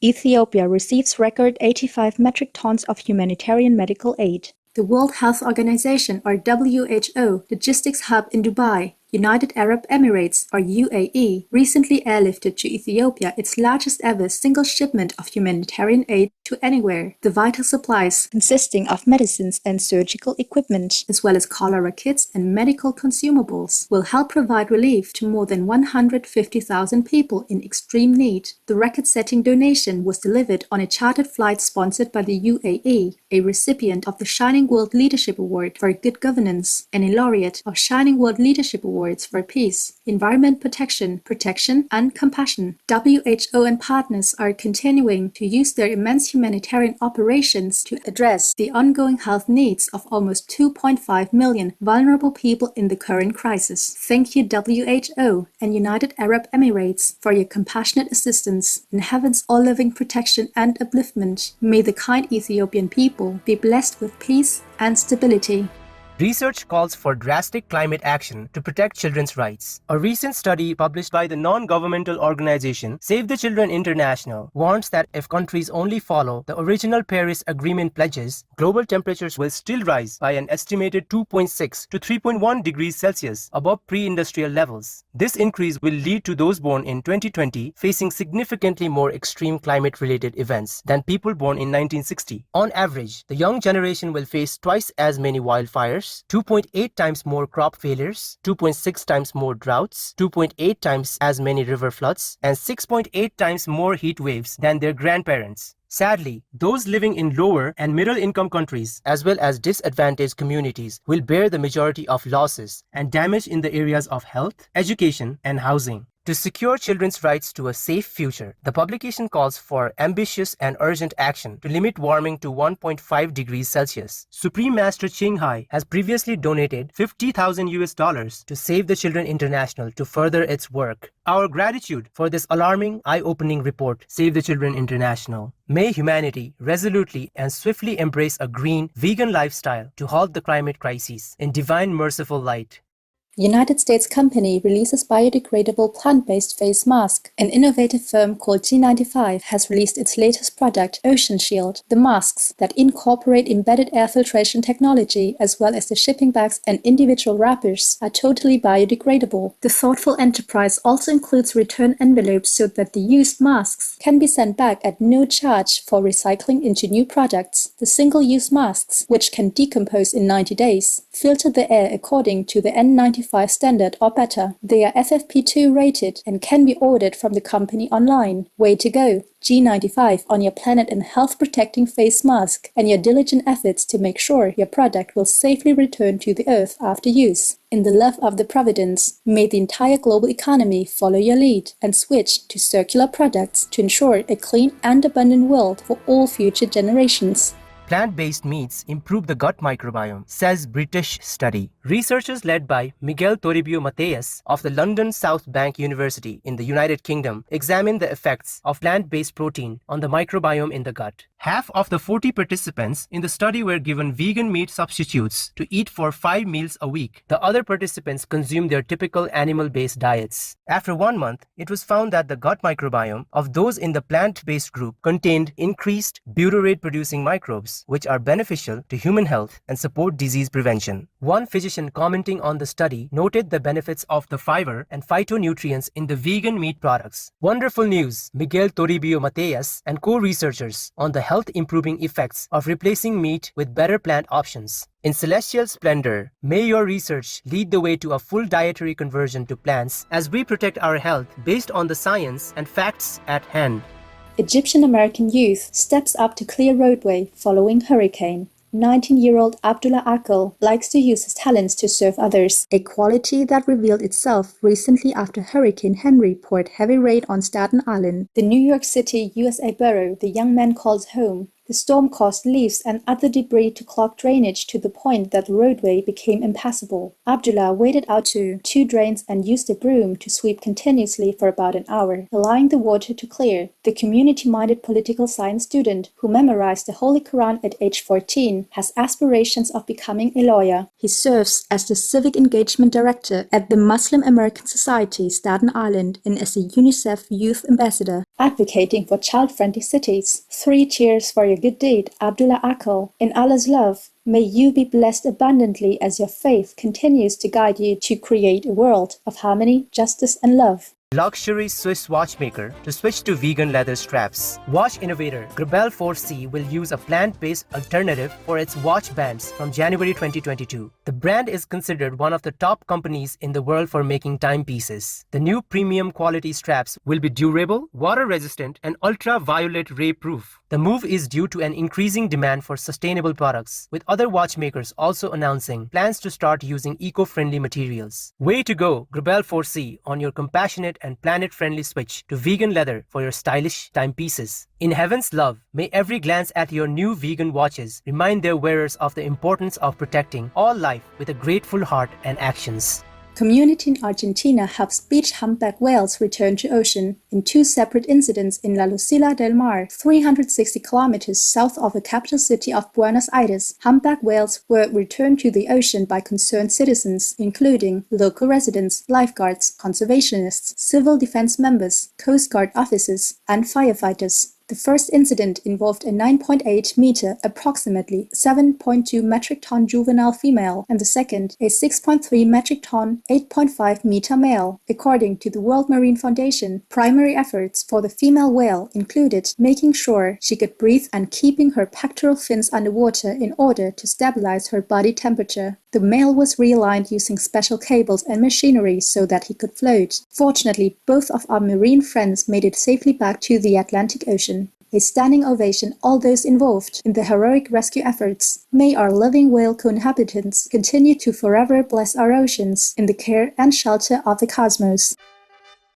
Ethiopia receives record 85 metric tons of humanitarian medical aid. The World Health Organization, or WHO, logistics hub in Dubai, United Arab Emirates, or UAE, recently airlifted to Ethiopia its largest ever single shipment of humanitarian aid to anywhere. The vital supplies, consisting of medicines and surgical equipment, as well as cholera kits and medical consumables, will help provide relief to more than 150,000 people in extreme need. The record-setting donation was delivered on a chartered flight sponsored by the UAE, a recipient of the Shining World Leadership Award for Good Governance, and a laureate of Shining World Leadership Awards for Peace, Environment Protection, and Compassion. WHO and partners are continuing to use their immense humanitarian operations to address the ongoing health needs of almost 2.5 million vulnerable people in the current crisis. Thank you, WHO and United Arab Emirates, for your compassionate assistance. In heaven's all-loving protection and upliftment, may the kind Ethiopian people be blessed with peace and stability. Research calls for drastic climate action to protect children's rights. A recent study published by the non-governmental organization Save the Children International warns that if countries only follow the original Paris Agreement pledges, global temperatures will still rise by an estimated 2.6 to 3.1 degrees Celsius above pre-industrial levels. This increase will lead to those born in 2020 facing significantly more extreme climate-related events than people born in 1960. On average, the young generation will face twice as many wildfires, 2.8 times more crop failures, 2.6 times more droughts, 2.8 times as many river floods, and 6.8 times more heat waves than their grandparents. Sadly, those living in lower and middle-income countries, as well as disadvantaged communities, will bear the majority of losses and damage in the areas of health, education, and housing. To secure children's rights to a safe future, the publication calls for ambitious and urgent action to limit warming to 1.5 degrees Celsius. Supreme Master Ching Hai has previously donated $50,000 to Save the Children International to further its work. Our gratitude for this alarming, eye-opening report, Save the Children International. May humanity resolutely and swiftly embrace a green, vegan lifestyle to halt the climate crisis in divine merciful light. United States company releases biodegradable plant-based face mask. An innovative firm called G95 has released its latest product, Ocean Shield. The masks that incorporate embedded air filtration technology as well as the shipping bags and individual wrappers are totally biodegradable. The thoughtful enterprise also includes return envelopes so that the used masks can be sent back at no charge for recycling into new products. The single-use masks, which can decompose in 90 days, filter the air according to the N95 standard or better. They are FFP2 rated and can be ordered from the company online. Way to go! G95 on your planet and health-protecting face mask and your diligent efforts to make sure your product will safely return to the earth after use. In the love of the Providence, may the entire global economy follow your lead and switch to circular products to ensure a clean and abundant world for all future generations. Plant-based meats improve the gut microbiome, says British study. Researchers led by Miguel Toribio Mateas of the London South Bank University in the United Kingdom examined the effects of plant-based protein on the microbiome in the gut. Half of the 40 participants in the study were given vegan meat substitutes to eat for 5 meals a week. The other participants consumed their typical animal-based diets. After 1 month, it was found that the gut microbiome of those in the plant-based group contained increased butyrate-producing microbes, which are beneficial to human health and support disease prevention. One physician commenting on the study noted the benefits of the fiber and phytonutrients in the vegan meat products. Wonderful news! Miguel Toribio Mateas and co-researchers on the health-improving effects of replacing meat with better plant options. In celestial splendor, may your research lead the way to a full dietary conversion to plants as we protect our health based on the science and facts at hand. Egyptian-American youth steps up to clear roadway following hurricane. 19-year-old Abdullah Akil likes to use his talents to serve others, a quality that revealed itself recently after Hurricane Henry poured heavy rain on Staten Island. The New York City, USA borough the young man calls home The storm caused leaves and other debris to clog drainage to the point that the roadway became impassable. Abdullah waded out to 2 drains and used a broom to sweep continuously for about an hour, allowing the water to clear. The community-minded political science student who memorized the Holy Quran at age 14 has aspirations of becoming a lawyer. He serves as the Civic Engagement Director at the Muslim American Society, Staten Island, and as a UNICEF Youth Ambassador, advocating for child-friendly cities. 3 cheers for your good deed, Abdullah Akil. In Allah's love, may you be blessed abundantly as your faith continues to guide you to create a world of harmony, justice, and love. Luxury Swiss watchmaker to switch to vegan leather straps. Watch innovator Grebel 4C will use a plant-based alternative for its watch bands from January 2022. The brand is considered one of the top companies in the world for making timepieces. The new premium quality straps will be durable, water-resistant, and ultraviolet ray-proof. The move is due to an increasing demand for sustainable products, with other watchmakers also announcing plans to start using eco-friendly materials. Way to go, Grebel 4C, on your compassionate and planet-friendly switch to vegan leather for your stylish timepieces. In heaven's love, may every glance at your new vegan watches remind their wearers of the importance of protecting all life with a grateful heart and actions. Community in Argentina helps beach humpback whales return to ocean in 2 separate incidents in La Lucila del Mar, 360 kilometers south of the capital city of Buenos Aires. Humpback whales were returned to the ocean by concerned citizens, including local residents, lifeguards, conservationists, civil defense members, Coast Guard officers, and firefighters. The first incident involved a 9.8-meter, approximately 7.2 metric ton juvenile female, and the second, a 6.3 metric ton, 8.5-meter male. According to the World Marine Foundation, primary efforts for the female whale included making sure she could breathe and keeping her pectoral fins underwater in order to stabilize her body temperature. The male was realigned using special cables and machinery so that he could float. Fortunately, both of our marine friends made it safely back to the Atlantic Ocean. A standing ovation all those involved in the heroic rescue efforts. May our living whale co-inhabitants continue to forever bless our oceans in the care and shelter of the cosmos.